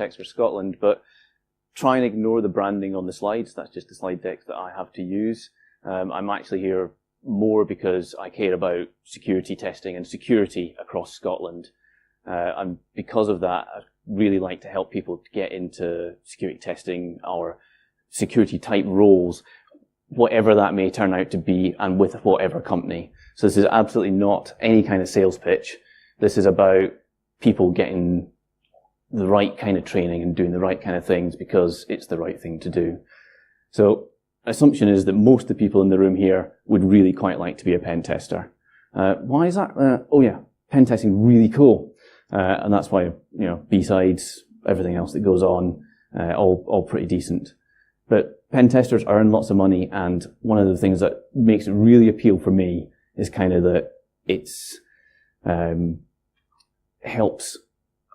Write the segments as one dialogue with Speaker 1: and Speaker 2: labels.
Speaker 1: text for Scotland, but try and ignore the branding on the slides. That's just the slide deck that I have to use. I'm actually here more because I care about security testing and security across Scotland. And because of that, I really like to help people to get into security testing or security type roles, whatever that may turn out to be, and with whatever company. So this is absolutely not any kind of sales pitch. This is about people getting the right kind of training and doing the right kind of things because it's the right thing to do. So assumption is that most of the people in the room here would really quite like to be a pen tester. Why is that? Oh yeah, pen testing really cool. And that's why, BSides, everything else that goes on, all pretty decent. But pen testers earn lots of money, and one of the things that makes it really appeal for me is kind of that it's helps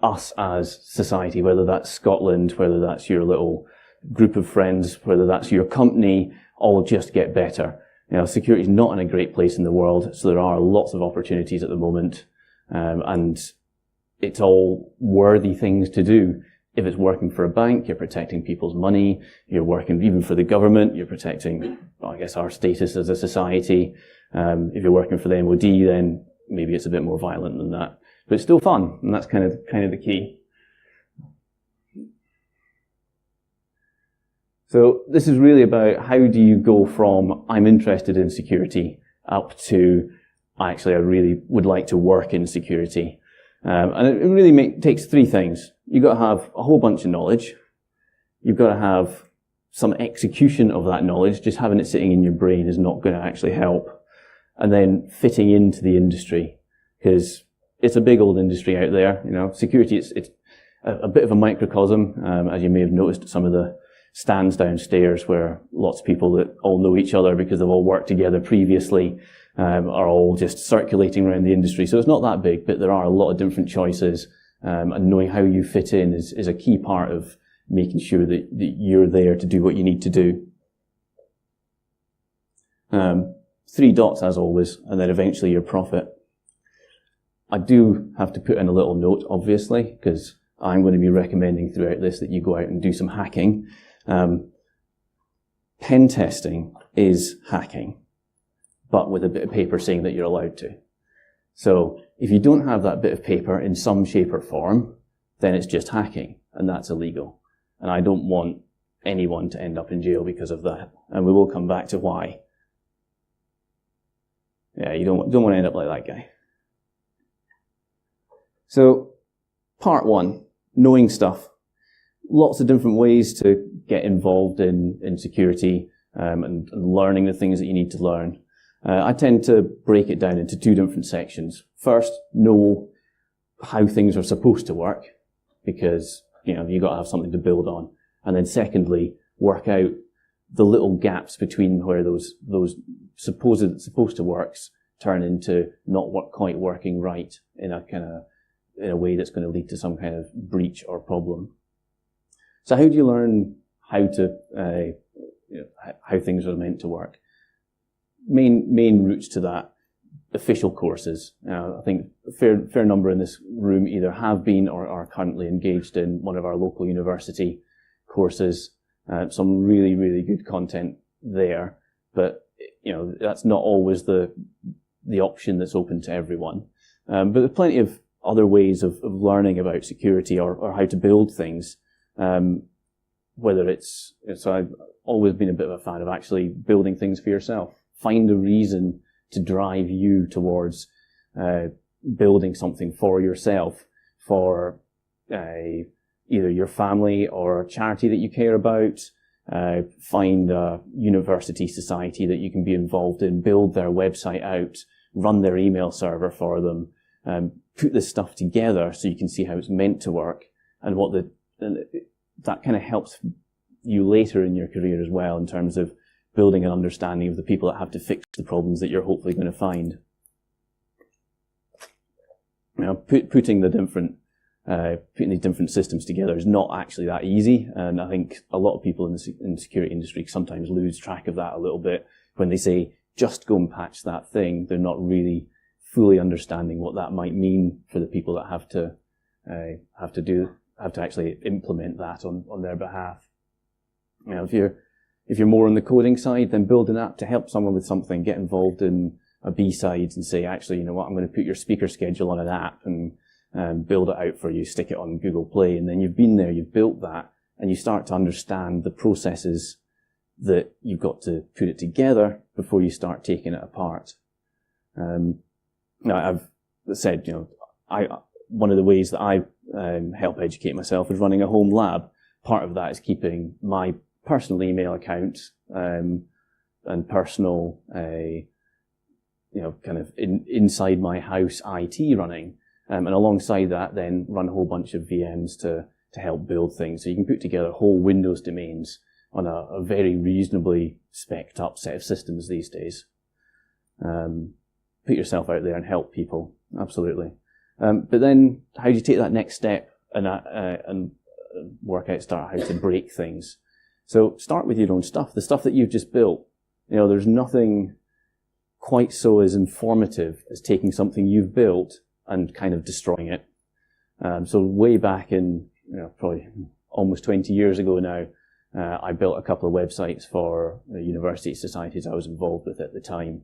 Speaker 1: us as society, whether that's Scotland, whether that's your little group of friends, whether that's your company, all just get better. Security is not in a great place in the world, so there are lots of opportunities at the moment, and it's all worthy things to do. If it's working for a bank, you're protecting people's money. You're working even for the government, you're protecting, our status as a society. If you're working for the MOD, then maybe it's a bit more violent than that. But it's still fun, and that's kind of the key. So this is really about how do you go from I'm interested in security up to I really would like to work in security. And it really takes three things. You've got to have a whole bunch of knowledge. You've got to have some execution of that knowledge. Just having it sitting in your brain is not going to actually help. And then fitting into the industry, because it's a big old industry out there. Security, it's a bit of a microcosm, as you may have noticed at some of the stands downstairs where lots of people that all know each other because they've all worked together previously are all just circulating around the industry. So it's not that big, but there are a lot of different choices, and knowing how you fit in is a key part of making sure that you're there to do what you need to do. 3 dots as always, and then eventually your profit. I do have to put in a little note, obviously, because I'm going to be recommending throughout this that you go out and do some hacking. Pen testing is hacking, but with a bit of paper saying that you're allowed to. So if you don't have that bit of paper in some shape or form, then it's just hacking, and that's illegal. And I don't want anyone to end up in jail because of that. And we will come back to why. Yeah, you don't want to end up like that guy. So, part 1, knowing stuff. Lots of different ways to get involved in security and learning the things that you need to learn. I tend to break it down into 2 different sections. First, know how things are supposed to work, because you've got to have something to build on. And then secondly, work out the little gaps between where those supposed to works turn into not quite working right in a way that's going to lead to some kind of breach or problem. So how do you learn how things are meant to work? Main routes to that, official courses. I think a fair number in this room either have been or are currently engaged in one of our local university courses. Some really, really good content there, but that's not always the option that's open to everyone. But there's plenty of other ways of learning about security or how to build things. So I've always been a bit of a fan of actually building things for yourself. Find a reason to drive you towards building something for yourself, for either your family or a charity that you care about. Find a university society that you can be involved in, build their website out, run their email server for them, put this stuff together so you can see how it's meant to work, and that kind of helps you later in your career as well in terms of building an understanding of the people that have to fix the problems that you're hopefully going to find. Putting these different systems together is not actually that easy, and I think a lot of people in the security industry sometimes lose track of that a little bit. When they say, just go and patch that thing, they're not really fully understanding what that might mean for the people that have to have to actually implement that on their behalf. You know, if you're more on the coding side, then build an app to help someone with something, get involved in a BSides and say, actually, you know what, I'm going to put your speaker schedule on an app and build it out for you, stick it on Google Play, and then you've been there, you've built that, and you start to understand the processes that you've got to put it together before you start taking it apart. Now, I've said, you know, one of the ways that I help educate myself is running a home lab. Part of that is keeping my personal email account and personal, you know, kind of inside my house IT running, and alongside that, then run a whole bunch of VMs to help build things. So you can put together whole Windows domains on a very reasonably spec'd up set of systems these days. Put yourself out there and help people, absolutely. But then, how do you take that next step and start how to break things? So start with your own stuff, the stuff that you've just built. You know, there's nothing quite so as informative as taking something you've built and kind of destroying it. So way back in, you know, probably almost 20 years ago now, I built a couple of websites for the university societies I was involved with at the time.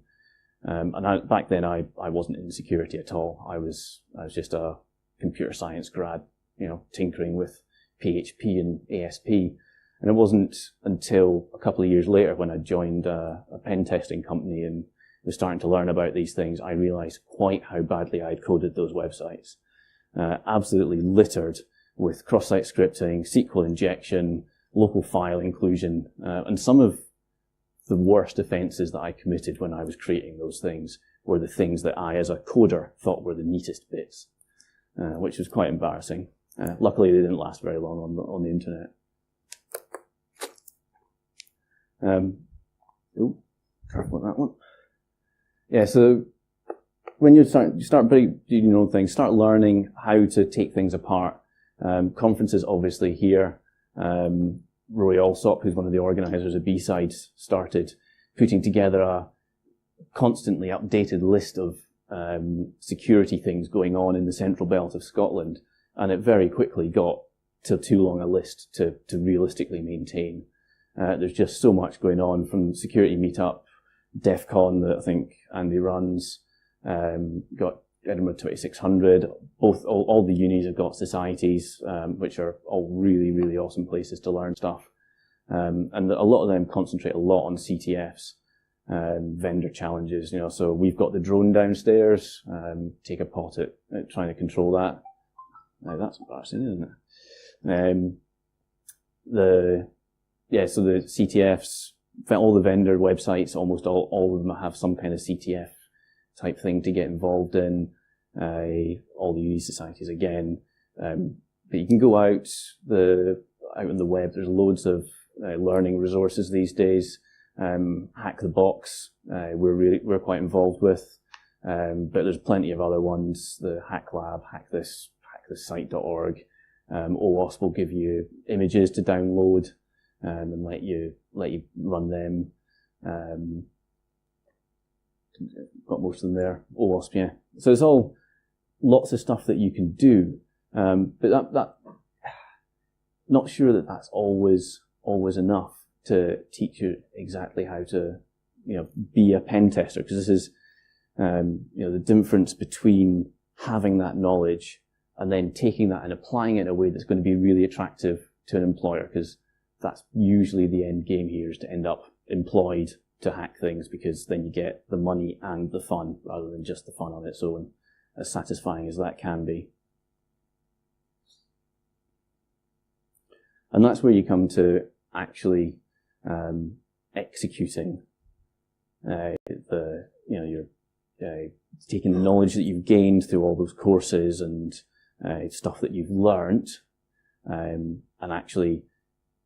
Speaker 1: Back then I wasn't in security at all. I was just a computer science grad, you know, tinkering with PHP and ASP. And it wasn't until a couple of years later when I joined a pen testing company and was starting to learn about these things, I realized quite how badly I'd coded those websites. Absolutely littered with cross-site scripting, SQL injection, local file inclusion, and some of the worst offenses that I committed when I was creating those things were the things that I, as a coder, thought were the neatest bits, which was quite embarrassing. Luckily, they didn't last very long on the internet. Careful with that one. Yeah, so when you start doing your own thing, start learning how to take things apart. Conferences, obviously, here. Roy Alsop, who's one of the organisers of BSides, started putting together a constantly updated list of security things going on in the central belt of Scotland, and it very quickly got to too long a list to realistically maintain. There's just so much going on, from security meetup, DEF CON that I think Andy runs, got Edinburgh 2600, all the unis have got societies, which are all really, really awesome places to learn stuff. And a lot of them concentrate a lot on CTFs, vendor challenges, you know, so we've got the drone downstairs, take a pot at trying to control that. Now that's embarrassing, isn't it? So the CTFs, all the vendor websites, almost all of them have some kind of CTF type thing to get involved in. All the uni societies again. But you can go out on the web. There's loads of learning resources these days. Hack the Box, we're quite involved with. But there's plenty of other ones. The Hack Lab, hackthisite.org. OWASP will give you images to download and let you run them. Got most of them there. OWASP, yeah. So it's all lots of stuff that you can do, but that not sure that that's always enough to teach you exactly how to, you know, be a pen tester, because this is, you know, the difference between having that knowledge and then taking that and applying it in a way that's going to be really attractive to an employer, because that's usually the end game here, is to end up employed to hack things, because then you get the money and the fun rather than just the fun on its own, as satisfying as that can be. And that's where you come to actually executing you're taking the knowledge that you've gained through all those courses and stuff that you've learnt, and actually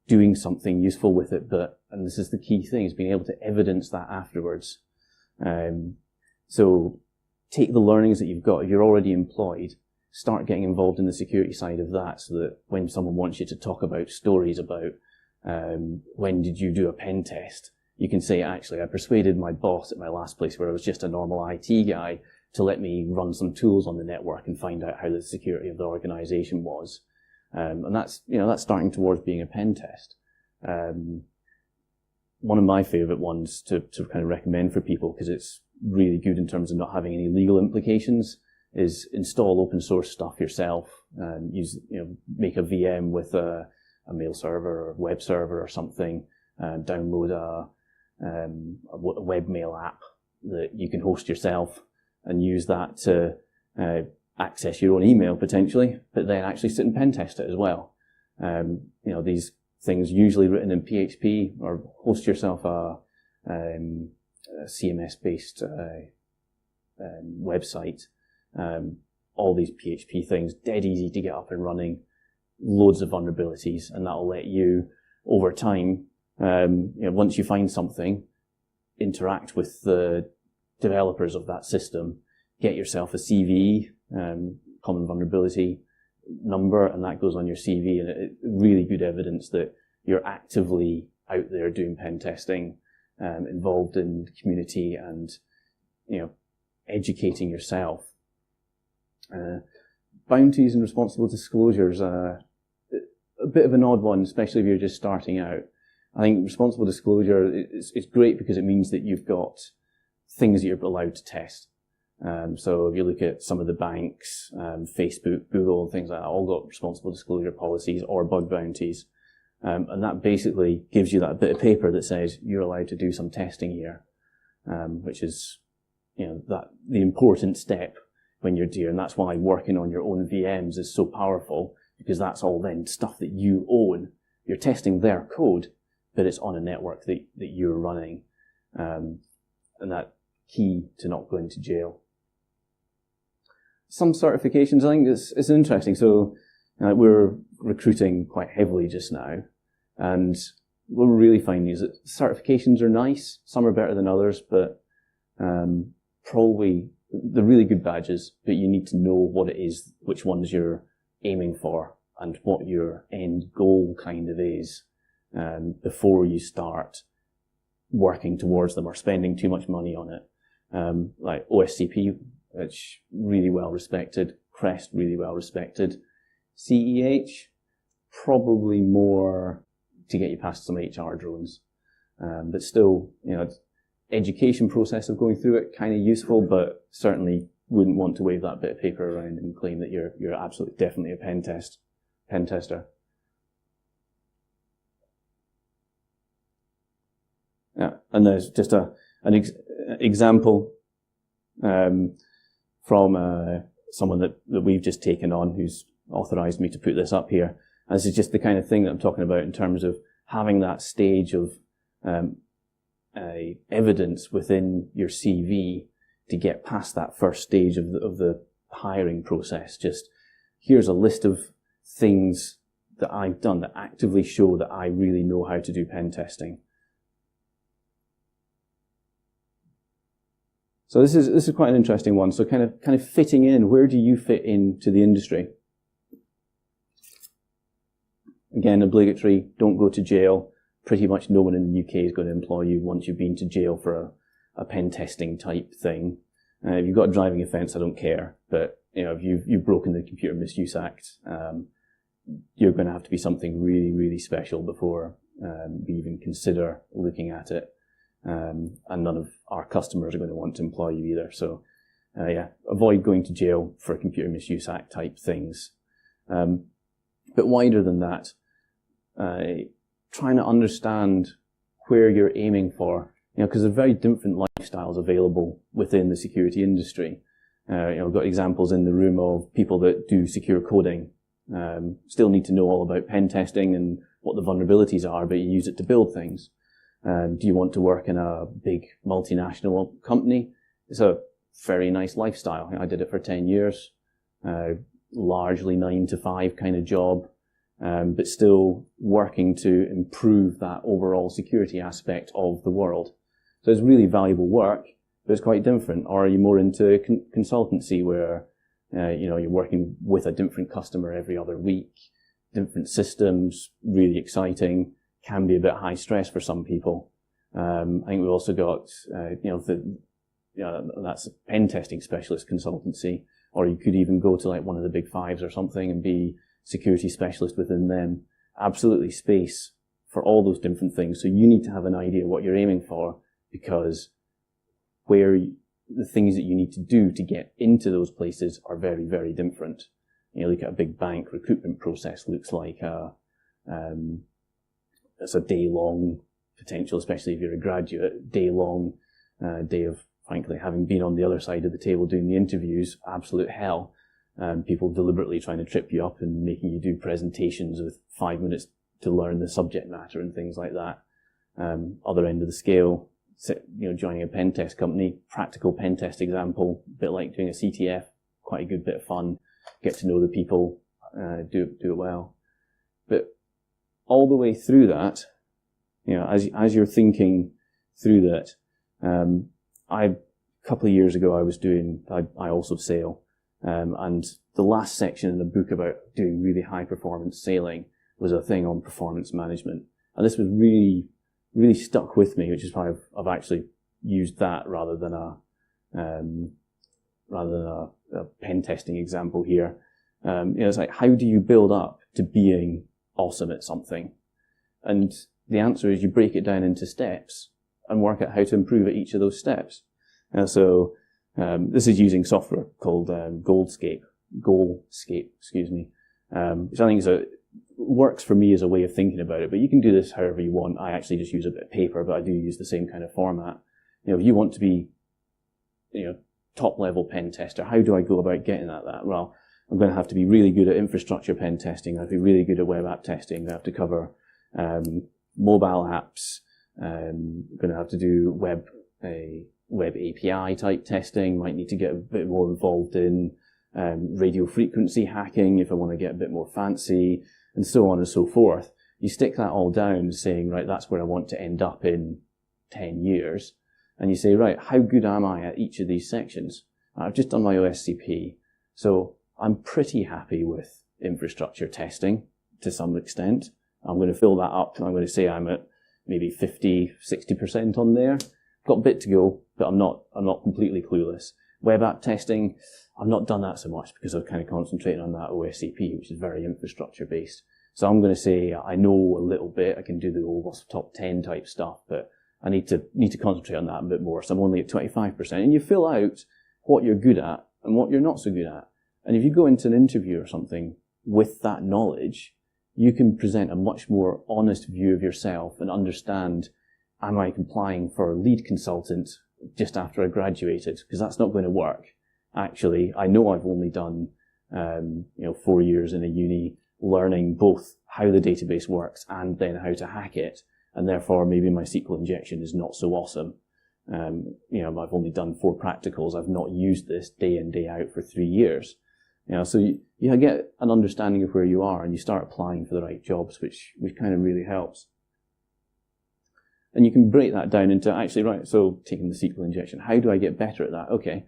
Speaker 1: doing something useful with it. And this is the key thing, is being able to evidence that afterwards. So take the learnings that you've got. If you're already employed, start getting involved in the security side of that, so that when someone wants you to talk about stories about when did you do a pen test, you can say, actually, I persuaded my boss at my last place, where I was just a normal IT guy, to let me run some tools on the network and find out how the security of the organization was. And that's starting towards being a pen test. One of my favorite ones to kind of recommend for people, because it's really good in terms of not having any legal implications, is install open source stuff yourself and make a VM with a mail server or web server or something, download a webmail app that you can host yourself and use that to access your own email potentially, but then actually sit and pen test it as well. These things usually written in PHP, or host yourself a CMS-based website. All these PHP things, dead easy to get up and running, loads of vulnerabilities, and that'll let you, over time, once you find something, interact with the developers of that system, get yourself a CVE, common vulnerability number, and that goes on your CV, and it's really good evidence that you're actively out there doing pen testing, involved in the community, and educating yourself. Bounties and responsible disclosures, a bit of an odd one, especially if you're just starting out. I think responsible disclosure is great because it means that you've got things that you're allowed to test. So if you look at some of the banks, Facebook, Google, things like that, all got responsible disclosure policies or bug bounties. And that basically gives you that bit of paper that says you're allowed to do some testing here, which is, the important step when you're doing. And that's why working on your own VMs is so powerful, because that's all then stuff that you own. You're testing their code, but it's on a network that you're running. And that key to not going to jail. Some certifications, I think it's interesting. So we're recruiting quite heavily just now, and what we're really finding is that certifications are nice. Some are better than others, but probably they're really good badges, but you need to know what it is, which ones you're aiming for, and what your end goal kind of is, before you start working towards them or spending too much money on it. Like OSCP, which really well respected, CREST really well respected, CEH probably more to get you past some HR drones, but still, education process of going through it kind of useful, but certainly wouldn't want to wave that bit of paper around and claim that you're absolutely definitely a pen tester. Yeah, and there's just an example from someone that we've just taken on, who's authorized me to put this up here. And this is just the kind of thing that I'm talking about in terms of having that stage of evidence within your CV to get past that first stage of the hiring process. Just here's a list of things that I've done that actively show that I really know how to do pen testing. So this is quite an interesting one. So kind of fitting in, where do you fit into the industry? Again, obligatory, don't go to jail. Pretty much no one in the UK is going to employ you once you've been to jail for a pen testing type thing. If you've got a driving offence, I don't care. But if you've broken the Computer Misuse Act, you're going to have to be something really, really special before we even consider looking at it. And none of our customers are going to want to employ you either. So, avoid going to jail for Computer Misuse Act type things. But wider than that, trying to understand where you're aiming for, because there are very different lifestyles available within the security industry. I've got examples in the room of people that do secure coding, still need to know all about pen testing and what the vulnerabilities are, but you use it to build things. Do you want to work in a big multinational company? It's a very nice lifestyle. I did it for 10 years, largely 9 to 5 kind of job, but still working to improve that overall security aspect of the world. So it's really valuable work, but it's quite different. Or are you more into consultancy where, you're working with a different customer every other week, different systems, really exciting, can be a bit high stress for some people. I think we've also got, that's a pen testing specialist consultancy, or you could even go to like one of the big fives or something and be security specialist within them, absolutely space for all those different things. So you need to have an idea what you're aiming for, because the things that you need to do to get into those places are very, very different. You look at a big bank, recruitment process looks like it's a day-long potential, especially if you're a graduate, day-long day of, frankly, having been on the other side of the table doing the interviews, absolute hell. People deliberately trying to trip you up and making you do presentations with 5 minutes to learn the subject matter and things like that. Other end of the scale, joining a pen test company, practical pen test example, a bit like doing a CTF, quite a good bit of fun, get to know the people, do it well. But all the way through that, as you're thinking through that, a couple of years ago I also sail, and the last section in the book about doing really high performance sailing was a thing on performance management. And this was really, really stuck with me, which is why I've actually used that rather than a pen testing example here. It's like, how do you build up to being awesome at something? And the answer is you break it down into steps and work out how to improve at each of those steps. So this is using software called Goalscape, which I think works for me as a way of thinking about it, but you can do this however you want. I actually just use a bit of paper, but I do use the same kind of format. If you want to be, top level pen tester, how do I go about getting at that? Well, I'm going to have to be really good at infrastructure pen testing. I have to be really good at web app testing. I have to cover mobile apps. I'm going to have to do web API type testing. Might need to get a bit more involved in radio frequency hacking if I want to get a bit more fancy, and so on and so forth. You stick that all down saying, right, that's where I want to end up in 10 years. And you say, right, how good am I at each of these sections? I've just done my OSCP, so I'm pretty happy with infrastructure testing to some extent. I'm going to fill that up, and I'm going to say I'm at maybe 50, 60% on there. Got a bit to go, but I'm not completely clueless. Web app testing, I've not done that so much because I've kind of concentrated on that OSCP, which is very infrastructure based. So I'm going to say I know a little bit. I can do the old top 10 type stuff, but I need to concentrate on that a bit more. So I'm only at 25%. And you fill out what you're good at and what you're not so good at. And if you go into an interview or something with that knowledge, you can present a much more honest view of yourself and understand, am I applying for a lead consultant just after I graduated? Because that's not going to work. Actually, I know I've only done 4 years in a uni learning both how the database works and then how to hack it, and therefore maybe my SQL injection is not so awesome. I've only done 4 practicals. I've not used this day in, day out for 3 years. So you get an understanding of where you are and you start applying for the right jobs, which kind of really helps. And you can break that down into, actually, right, so taking the SQL injection, how do I get better at that? Okay,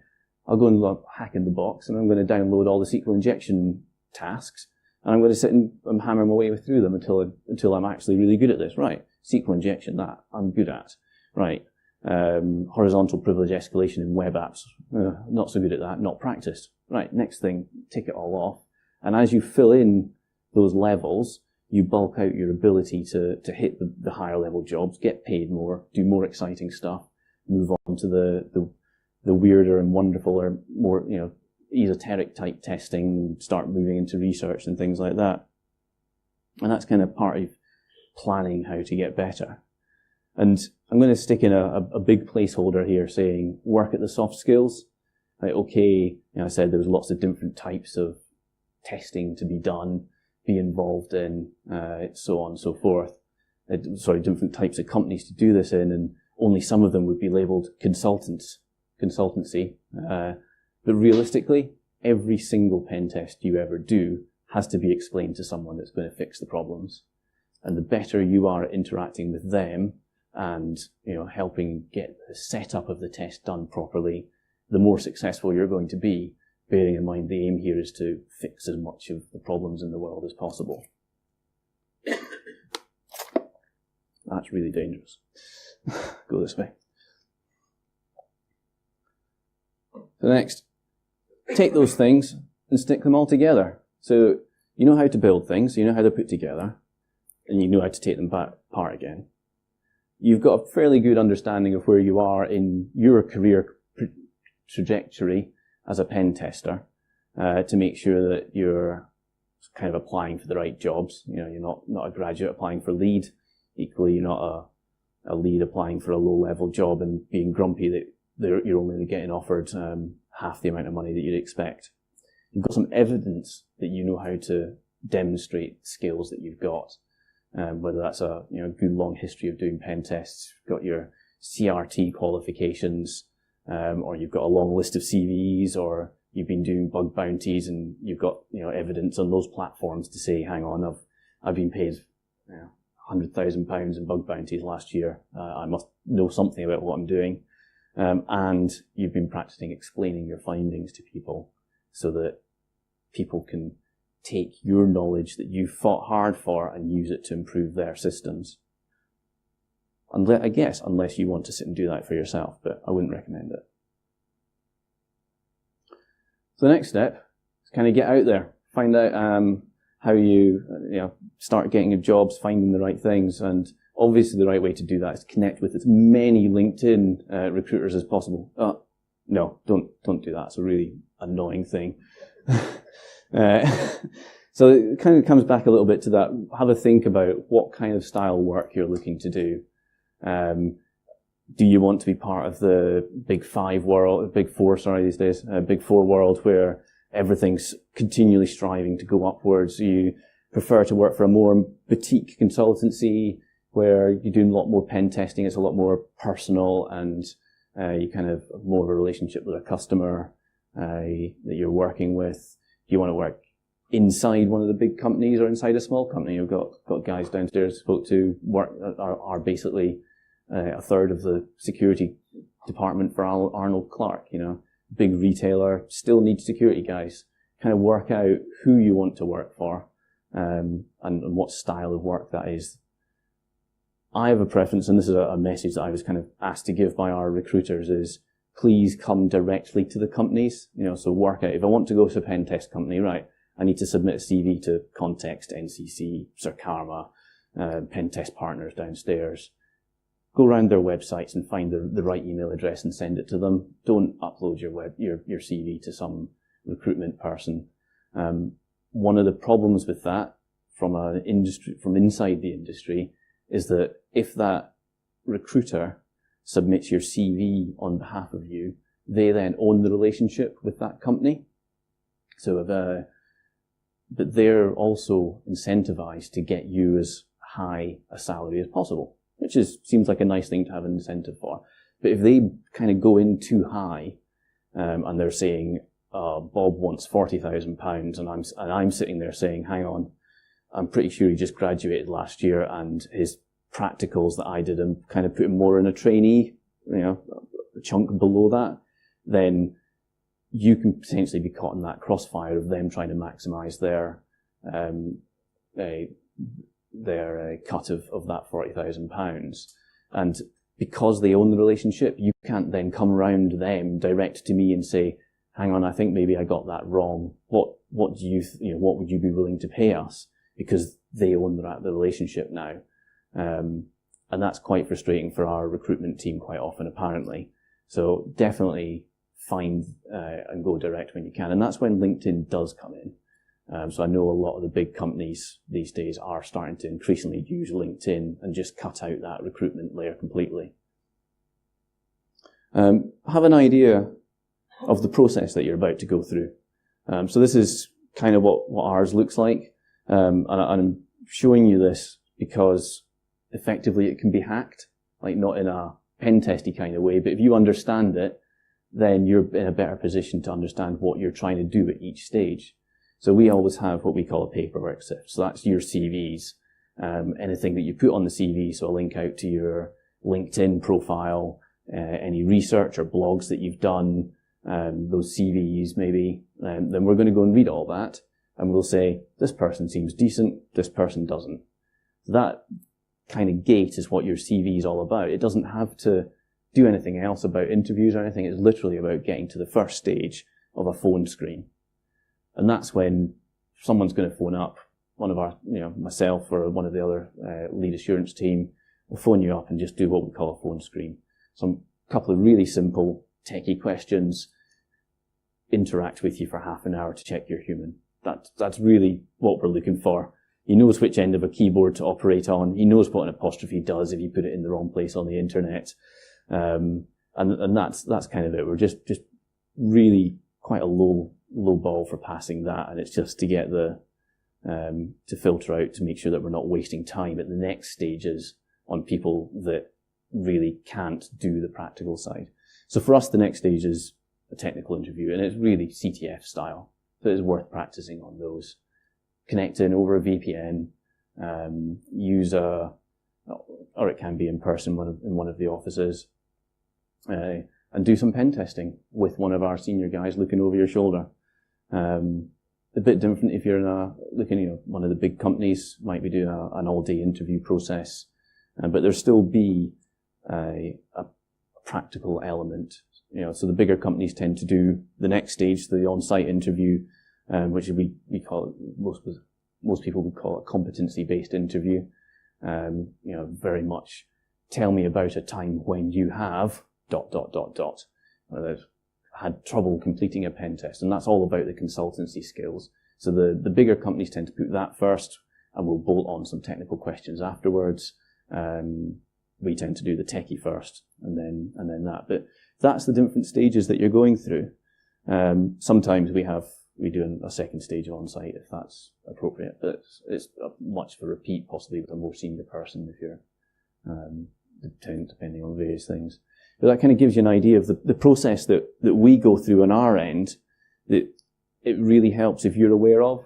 Speaker 1: I'll go and hack in the box, and I'm going to download all the SQL injection tasks, and I'm going to sit and hammer my way through them until I'm actually really good at this. Right, SQL injection, that I'm good at. Right, horizontal privilege escalation in web apps, not so good at that, not practiced. Right, next thing, tick it all off. And as you fill in those levels, you bulk out your ability to hit the higher level jobs, get paid more, do more exciting stuff, move on to the weirder and wonderful or more, esoteric type testing, start moving into research and things like that. And that's kind of part of planning how to get better. And I'm going to stick in a big placeholder here saying work at the soft skills. Like, okay, I said there was lots of different types of testing to be done, be involved in, so on and so forth. Different types of companies to do this in, and only some of them would be labelled consultancy. But realistically, every single pen test you ever do has to be explained to someone that's going to fix the problems. And the better you are at interacting with them and helping get the setup of the test done properly, the more successful you're going to be, bearing in mind the aim here is to fix as much of the problems in the world as possible. That's really dangerous. Go this way. So next, take those things and stick them all together. So, You know how to build things, you know how they're put together, and you know how to take them back apart again. You've got a fairly good understanding of where you are in your career trajectory as a pen tester, to make sure that you're kind of applying for the right jobs. You know, you're not a graduate applying for lead. Equally, you're not a lead applying for a low-level job and being grumpy that you're only getting offered half the amount of money that you'd expect. You've got some evidence that you know how to demonstrate skills that you've got, whether that's a good long history of doing pen tests, you've got your CRT qualifications, or you've got a long list of CVs, or you've been doing bug bounties and you've got evidence on those platforms to say, hang on, I've been paid £100,000 in bug bounties last year. I must know something about what I'm doing, and you've been practicing explaining your findings to people, so that people can take your knowledge that you fought hard for and use it to improve their systems. I guess, unless you want to sit and do that for yourself, but I wouldn't recommend it. So the next step is kind of get out there, find out how you start getting your jobs, finding the right things, and obviously the right way to do that is connect with as many LinkedIn recruiters as possible. No, don't do that. It's a really annoying thing. So it kind of comes back a little bit to that. Have a think about what kind of style work you're looking to do. Do you want to be part of the Big Four world, where everything's continually striving to go upwards? Do you prefer to work for a more boutique consultancy where you're doing a lot more pen testing, it's a lot more personal, and you kind of have more of a relationship with a customer that you're working with? Do you want to work inside one of the big companies or inside a small company? You've got guys downstairs spoke to work are basically a third of the security department for Arnold Clark. Big retailer, still needs security guys. Kind of work out who you want to work for, and what style of work that is. I have a preference, and this is a message that I was kind of asked to give by our recruiters, is please come directly to the companies. So work out, if I want to go to a pen test company, right, I need to submit a CV to Context, NCC, Sir Karma, pen test partners downstairs. Go around their websites and find the right email address and send it to them. Don't upload your CV to some recruitment person. One of the problems with that from inside the industry is that if that recruiter submits your CV on behalf of you, they then own the relationship with that company. So but they're also incentivized to get you as high a salary as possible, which seems like a nice thing to have an incentive for. But if they kind of go in too high, and they're saying, Bob wants £40,000, and I'm sitting there saying, hang on, I'm pretty sure he just graduated last year, and his practicals that I did and kind of put him more in a trainee, a chunk below that, then you can potentially be caught in that crossfire of them trying to maximize their cut of that £40,000. And because they own the relationship, you can't then come around them direct to me and say, hang on, I think maybe I got that wrong. What would you be willing to pay us? Because they own the relationship now. And that's quite frustrating for our recruitment team quite often, apparently. So definitely find and go direct when you can. And that's when LinkedIn does come in. So I know a lot of the big companies these days are starting to increasingly use LinkedIn and just cut out that recruitment layer completely. Have an idea of the process that you're about to go through. So this is kind of what ours looks like. And I'm showing you this because effectively it can be hacked, like not in a pen testy kind of way, but if you understand it, then you're in a better position to understand what you're trying to do at each stage. So we always have what we call a paperwork sift. So that's your CVs, anything that you put on the CV, so a link out to your LinkedIn profile, any research or blogs that you've done, those CVs maybe, then we're going to go and read all that, and we'll say, this person seems decent, this person doesn't. That kind of gate is what your CV is all about. It doesn't have to do anything else about interviews or anything. It's literally about getting to the first stage of a phone screen. And that's when someone's going to phone up, one of our, myself or one of the other lead assurance team will phone you up and just do what we call a phone screen. Some couple of really simple techie questions, interact with you for half an hour to check you're human. That's really what we're looking for. He knows which end of a keyboard to operate on. He knows what an apostrophe does if you put it in the wrong place on the internet. And that's kind of it. We're just really quite a low ball for passing that. And it's just to get to filter out to make sure that we're not wasting time at the next stages on people that really can't do the practical side. So for us, the next stage is a technical interview, and it's really CTF style. So it's worth practicing on those. Connect in over a VPN, use or it can be in person in one of the offices, and do some pen testing with one of our senior guys looking over your shoulder. A bit different if you're looking, one of the big companies might be doing an all-day interview process, but there'll still be a practical element. So the bigger companies tend to do the next stage, the on-site interview, which we call it, most people would call it a competency-based interview. Very much tell me about a time when you have ... had trouble completing a pen test, and that's all about the consultancy skills. So the bigger companies tend to put that first, and we'll bolt on some technical questions afterwards. We tend to do the techie first, and then that. But that's the different stages that you're going through. Sometimes we do a second stage on site if that's appropriate, but it's much of a repeat, possibly with a more senior person if you're depending on various things. But that kind of gives you an idea of the process that we go through on our end, that it really helps if you're aware of.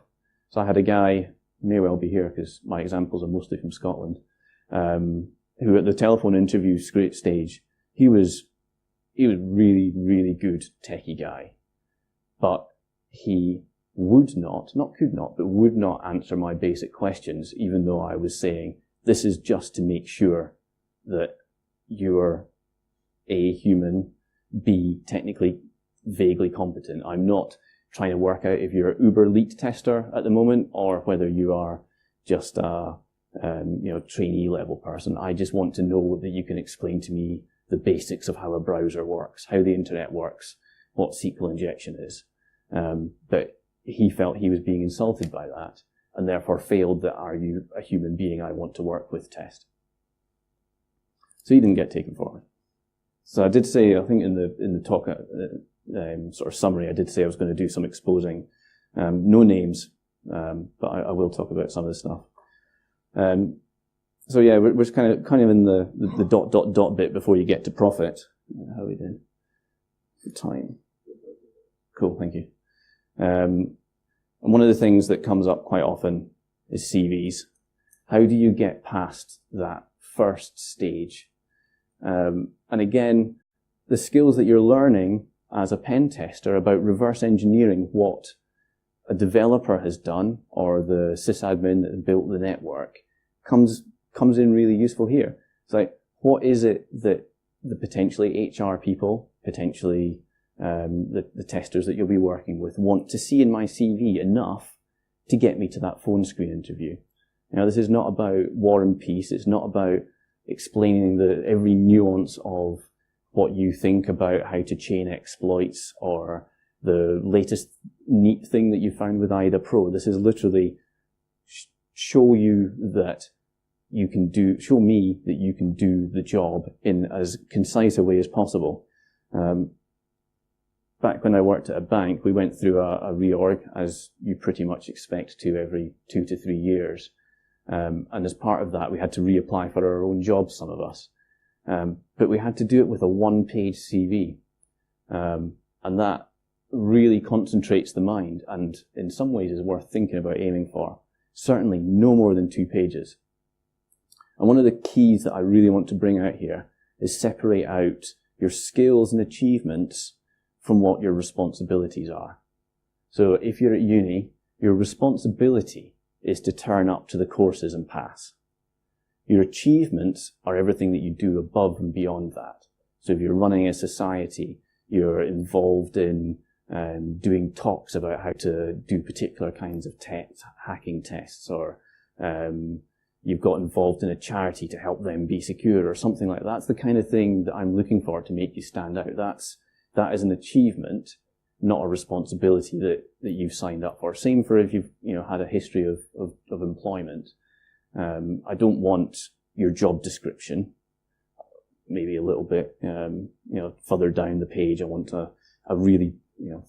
Speaker 1: So I had a guy, may well be here because my examples are mostly from Scotland, who at the telephone interview stage, he was really, really good techie guy, but he would not answer my basic questions, even though I was saying, this is just to make sure that you're A, human, B, technically vaguely competent. I'm not trying to work out if you're an uber elite tester at the moment or whether you are just a trainee level person. I just want to know that you can explain to me the basics of how a browser works, how the internet works, what SQL injection is. But he felt he was being insulted by that and therefore failed the "are you a human being I want to work with" test. So he didn't get taken forward. So I did say, I think in the talk, sort of summary, I did say I was going to do some exposing. No names, but I will talk about some of this stuff. So yeah, we're kind of in the ... bit before you get to profit. How are we doing? Good time. Cool, thank you. And one of the things that comes up quite often is CVs. How do you get past that first stage? And again, the skills that you're learning as a pen tester about reverse engineering what a developer has done or the sysadmin that built the network comes in really useful here. It's like, what is it that the potentially HR people, potentially the testers that you'll be working with want to see in my CV enough to get me to that phone screen interview? This is not about war and peace. It's not about explaining every nuance of what you think about how to chain exploits or the latest neat thing that you found with IDA Pro. This is literally show me that you can do the job in as concise a way as possible. Back when I worked at a bank, we went through a reorg, as you pretty much expect to every 2 to 3 years. And as part of that, we had to reapply for our own jobs, some of us. But we had to do it with a one-page CV. And that really concentrates the mind and in some ways is worth thinking about aiming for. Certainly no more than 2 pages. And one of the keys that I really want to bring out here is separate out your skills and achievements from what your responsibilities are. So if you're at uni, your responsibility is to turn up to the courses and pass. Your achievements are everything that you do above and beyond that. So if you're running a society, you're involved in doing talks about how to do particular kinds of hacking tests, or you've got involved in a charity to help them be secure or something like that. That's the kind of thing that I'm looking for to make you stand out. That is an achievement, not a responsibility that you've signed up for. Same for if you've had a history of employment. I don't want your job description, maybe a little bit further down the page. I want a really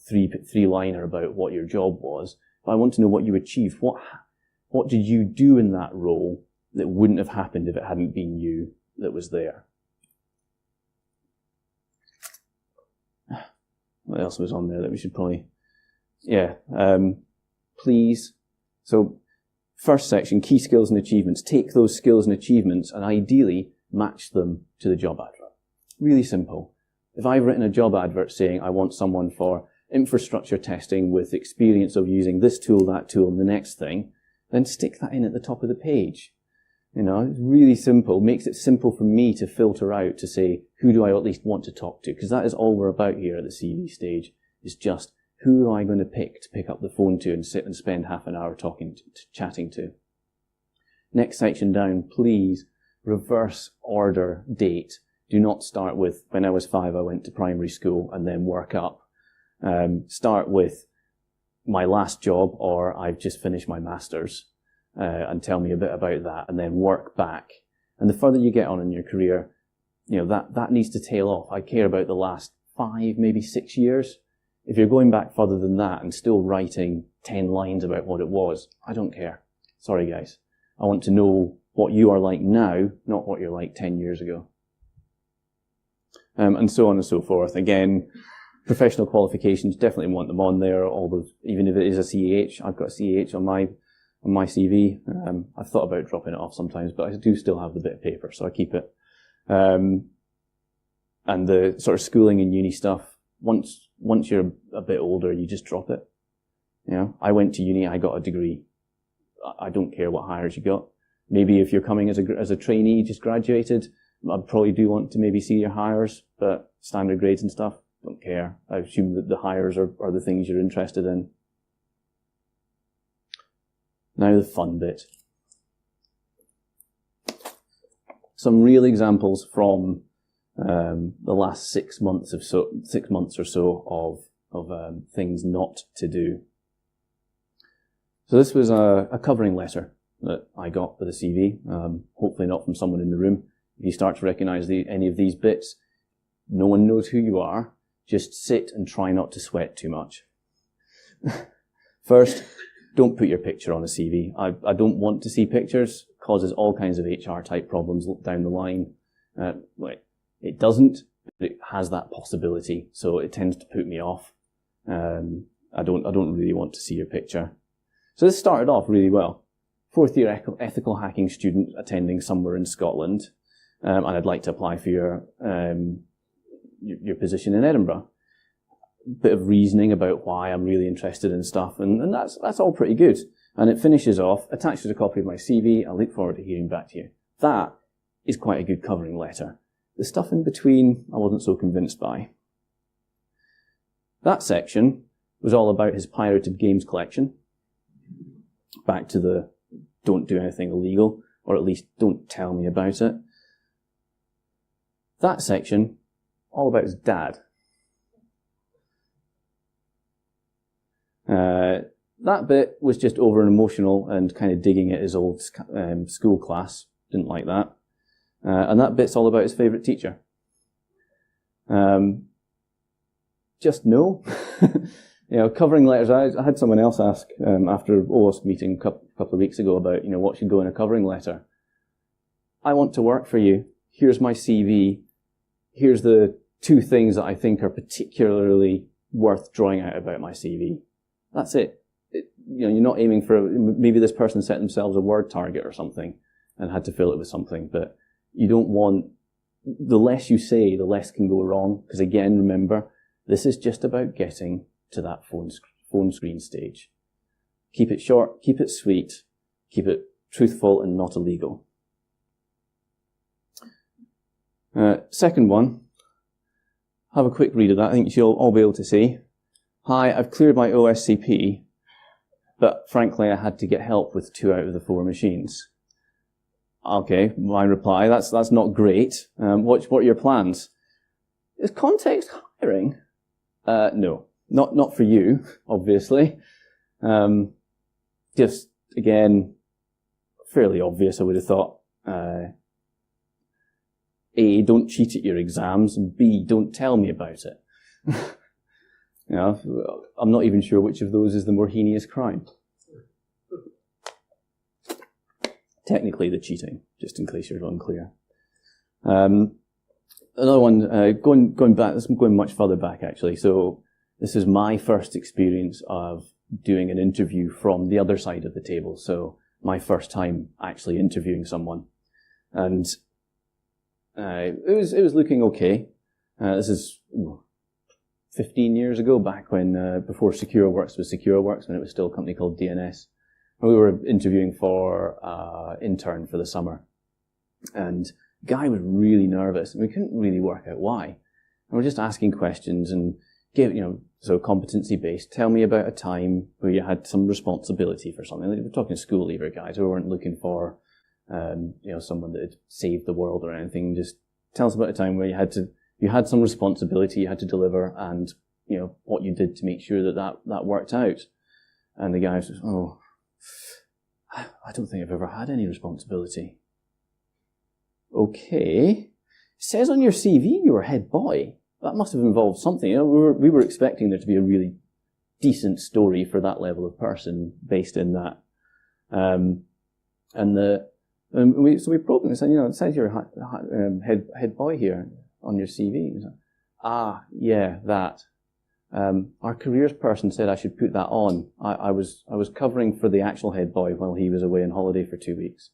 Speaker 1: three-liner about what your job was. But I want to know what you achieved. What did you do in that role that wouldn't have happened if it hadn't been you that was there? What else was on there that we should probably... please. So, first section, key skills and achievements. Take those skills and achievements and ideally match them to the job advert. Really simple. If I've written a job advert saying I want someone for infrastructure testing with experience of using this tool, that tool, and the next thing, then stick that in at the top of the page. It's really simple. Makes it simple for me to filter out to say, who do I at least want to talk to? Because that is all we're about here at the CV stage, is just who am I going to pick up the phone to and sit and spend half an hour chatting to. Next section down, please reverse order date. Do not start with, when I was 5, I went to primary school, and then work up. Start with my last job, or I've just finished my master's, and tell me a bit about that, and then work back. And the further you get on in your career, that needs to tail off. I care about the last 5, maybe 6 years. If you're going back further than that and still writing 10 lines about what it was, I don't care. Sorry, guys. I want to know what you are like now, not what you're like 10 years ago. And so on and so forth. Again, professional qualifications, definitely want them on there. Even if it is a CAH, I've got a CAH on my CV. I've thought about dropping it off sometimes, but I do still have the bit of paper, so I keep it. And the sort of schooling and uni stuff, once you're a bit older, you just drop it. I went to uni, I got a degree. I don't care what hires you got. Maybe if you're coming as a trainee, just graduated, I'd probably do want to maybe see your hires, but standard grades and stuff, don't care. I assume that the hires are the things you're interested in. Now the fun bit. Some real examples from the last 6 months or so of things not to do. So this was a covering letter that I got with a CV, hopefully not from someone in the room. If you start to recognise any of these bits, no one knows who you are. Just sit and try not to sweat too much. First, don't put your picture on a CV. I don't want to see pictures. It causes all kinds of HR type problems down the line. It doesn't, but it has that possibility, so it tends to put me off. I don't really want to see your picture. So this started off really well. 4th year ethical hacking student attending somewhere in Scotland, and I'd like to apply for your position in Edinburgh. Bit of reasoning about why I'm really interested in stuff, and that's all pretty good. And it finishes off, attached to a copy of my CV, I look forward to hearing back to you. That is quite a good covering letter. The stuff in between, I wasn't so convinced by. That section was all about his pirated games collection. Back to the don't do anything illegal, or at least don't tell me about it. That section, all about his dad. That bit was just over and emotional and kind of digging at his old school class. Didn't like that. And that bit's all about his favourite teacher. Just no. Covering letters. I had someone else ask after OWASP meeting a couple of weeks ago about, what should go in a covering letter. I want to work for you. Here's my CV. Here's the 2 things that I think are particularly worth drawing out about my CV. That's it. You're not aiming for, maybe this person set themselves a word target or something and had to fill it with something, but you don't want, the less you say, the less can go wrong. Because again, remember, this is just about getting to that phone screen stage. Keep it short, keep it sweet, keep it truthful and not illegal. Second one, have a quick read of that. I think you'll all be able to see. hi, I've cleared my OSCP, but frankly I had to get help with 2 out of the 4 machines. Okay, my reply, that's not great. What are your plans? Is context hiring? No, not for you, obviously. Just, again, fairly obvious, I would have thought. A, don't cheat at your exams, and B, don't tell me about it. You know, I'm not even sure which of those is the more heinous crime. Technically the cheating, just in case you're unclear. Another one, going back, this is going much further back actually. So this is my first experience of doing an interview from the other side of the table. So my first time actually interviewing someone. And it was looking okay. This is 15 years ago, back when, before SecureWorks was SecureWorks, when it was still a company called DNS. And we were interviewing for intern for the summer. And the guy was really nervous, and we couldn't really work out why. And we're just asking questions and so competency-based. Tell me about a time where you had some responsibility for something. We're talking school leaver guys. We weren't looking for, someone that had saved the world or anything. Just tell us about a time where you had some responsibility you had to deliver, and what you did to make sure that worked out. And the guy says, "Oh, I don't think I've ever had any responsibility." Okay, it says on your CV you were head boy. That must have involved something. We were expecting there to be a really decent story for that level of person based in that. So we probed and said, it says you're head boy here on your CV. Yeah, that. Our careers person said I should put that on. I was covering for the actual head boy while he was away on holiday for 2 weeks.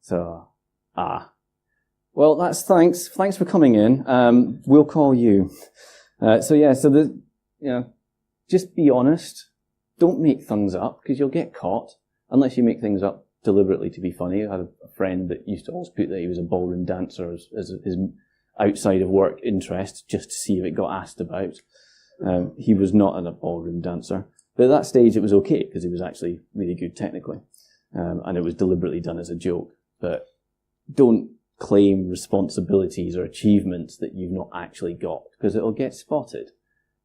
Speaker 1: So, well, that's thanks. Thanks for coming in. We'll call you. Just be honest. Don't make things up, because you'll get caught, unless you make things up deliberately to be funny. I had a friend that used to always put that he was a ballroom dancer as his outside of work interest, just to see if it got asked about. He was not a ballroom dancer. But at that stage it was okay, because he was actually really good technically. And it was deliberately done as a joke. But don't claim responsibilities or achievements that you've not actually got, because it'll get spotted.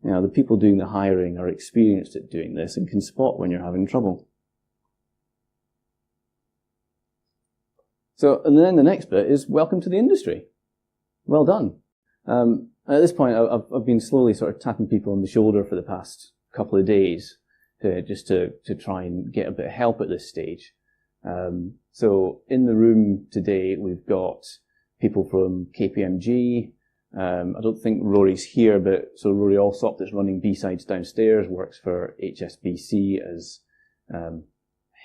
Speaker 1: The people doing the hiring are experienced at doing this and can spot when you're having trouble. So, and then the next bit is welcome to the industry. Well done. At this point, I've been slowly sort of tapping people on the shoulder for the past couple of days to try and get a bit of help at this stage. So in the room today, we've got people from KPMG. I don't think Rory's here, but so Rory Alsop, that's running BSides downstairs, works for HSBC as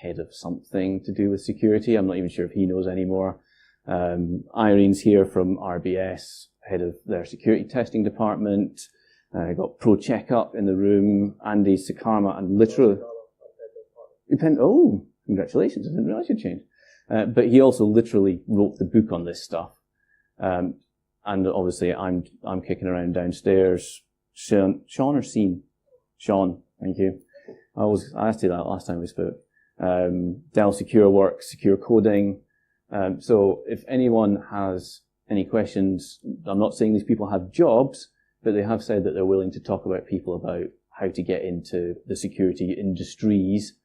Speaker 1: head of something to do with security. I'm not even sure if he knows anymore. Irene's here from RBS, head of their security testing department. Got Pro Checkup in the room. Andy Sakarma, and literally... Oh, congratulations, I didn't realise you'd changed. But he also literally wrote the book on this stuff. And obviously I'm kicking around downstairs. Sean or Sean? Sean, thank you. I asked you that last time we spoke. Dell Secure Works, Secure Coding. So if anyone has any questions, I'm not saying these people have jobs, but they have said that they're willing to talk about people about how to get into the security industries,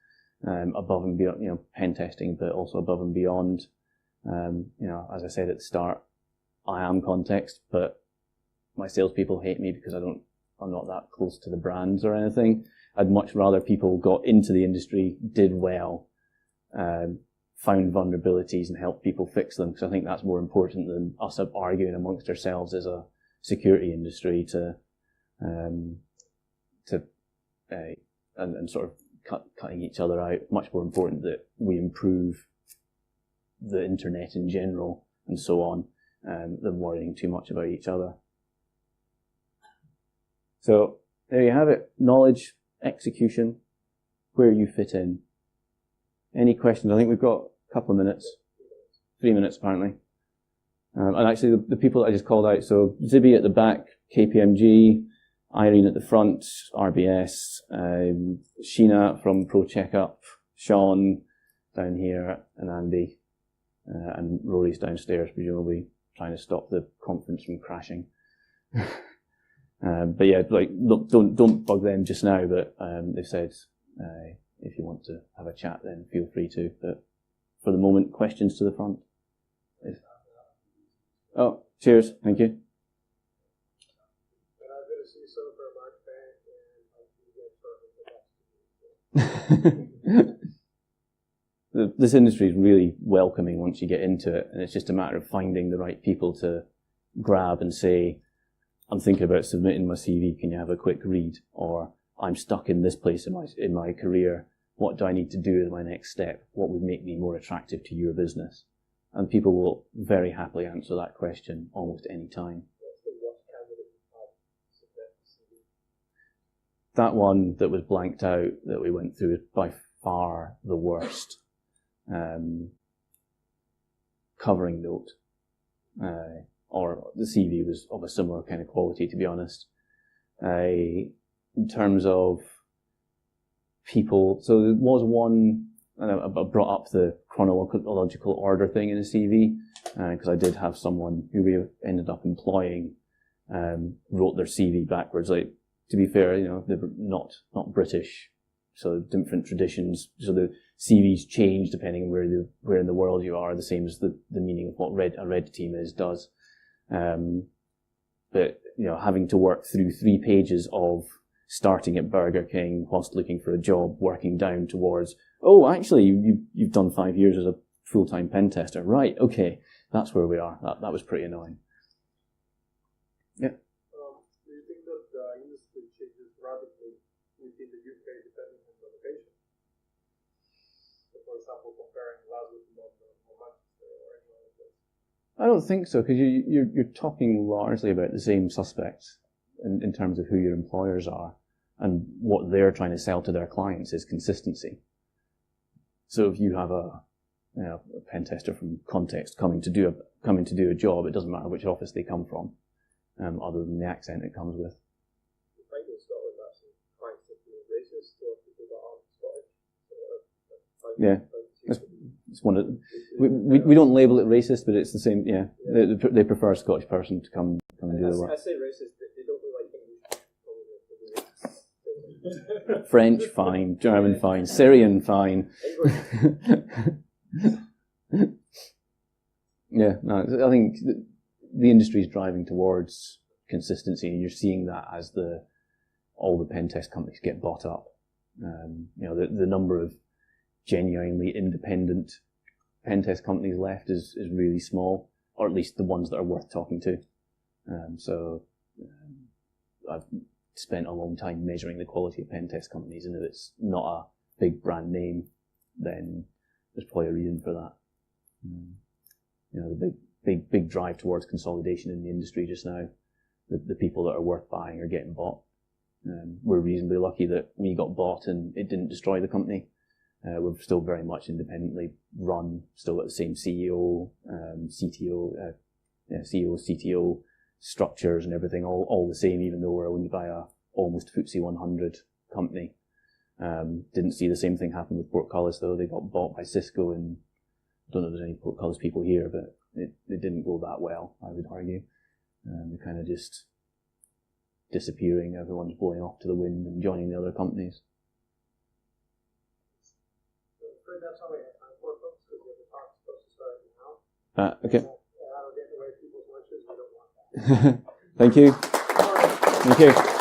Speaker 1: above and beyond, pen testing, but also above and beyond. As I said at the start, I am context, but my salespeople hate me because I'm not that close to the brands or anything. I'd much rather people got into the industry, did well, found vulnerabilities and helped people fix them, because I think that's more important than us arguing amongst ourselves as a security industry and sort of cutting each other out. Much more important that we improve the internet in general and so on, than worrying too much about each other. So there you have it. Knowledge, execution, where you fit in. Any questions? I think we've got a couple of minutes. 3 minutes apparently. And actually the people that I just called out, so Zibby at the back, KPMG, Irene at the front, RBS, Sheena from Pro Checkup, Sean down here, and Andy, and Rory's downstairs, presumably trying to stop the conference from crashing. But yeah, like, look, don't bug them just now, but they've said if you want to have a chat, then feel free to. But for the moment, questions to the front. Oh, cheers, thank you. This industry is really welcoming once you get into it, and it's just a matter of finding the right people to grab and say, I'm thinking about submitting my CV, can you have a quick read? Or I'm stuck in this place in my career, what do I need to do as my next step? What would make me more attractive to your business? And people will very happily answer that question almost any time. That one that was blanked out that we went through is by far the worst. Covering note, or the CV was of a similar kind of quality, to be honest. In terms of people, so there was one, and I brought up the chronological order thing in the CV, because I did have someone who we ended up employing wrote their CV backwards. Like, to be fair, you know, they were not British, so different traditions. So the CVs change depending on where in the world you are, the same as the meaning of what a red team does. But, you know, having to work through 3 pages of starting at Burger King whilst looking for a job, working down towards, oh, actually, you've done 5 years as a full-time pen tester. Right, okay, that's where we are. That was pretty annoying. Yeah.
Speaker 2: Do you think that the industry changes radically within the UK depending on the location? So, for example, comparing Glasgow to London or Manchester or any other place?
Speaker 1: I don't think so, because you're talking largely about the same suspects in terms of who your employers are, and what they're trying to sell to their clients is consistency. So if you have a pen tester from Context coming to do a job, it doesn't matter which office they come from, other than the accent it comes with.
Speaker 2: You find in Scotland actually quite simply racist to people that aren't Scottish.
Speaker 1: Yeah. It's one of, we don't label it racist, but it's the same. Yeah, they prefer a Scottish person to come and do the work.
Speaker 2: I say racist, but they don't really like English.
Speaker 1: French, fine. German, fine. Syrian, fine. Yeah, no, I think the industry is driving towards consistency, and you're seeing that as all the pen test companies get bought up. You know, the number of genuinely independent pen test companies left is really small, or at least the ones that are worth talking to. I've spent a long time measuring the quality of pen test companies, and if it's not a big brand name, then there's probably a reason for that. You know, the big drive towards consolidation in the industry just now. The people that are worth buying are getting bought. We're reasonably lucky that we got bought and it didn't destroy the company. We're still very much independently run, still got the same CEO, CTO, CTO structures and everything, all the same, even though we're owned by a almost FTSE 100 company. Didn't see the same thing happen with Portcullis though. They got bought by Cisco, and I don't know if there's any Portcullis people here, but it didn't go that well, I would argue. They're kind of just disappearing, everyone's blowing off to the wind and joining the other companies.
Speaker 2: That's all we have time for, folks, because the talk's supposed to start now.
Speaker 1: Okay.
Speaker 2: I don't get away people's lunches, we don't want that.
Speaker 1: Thank you. Thank you.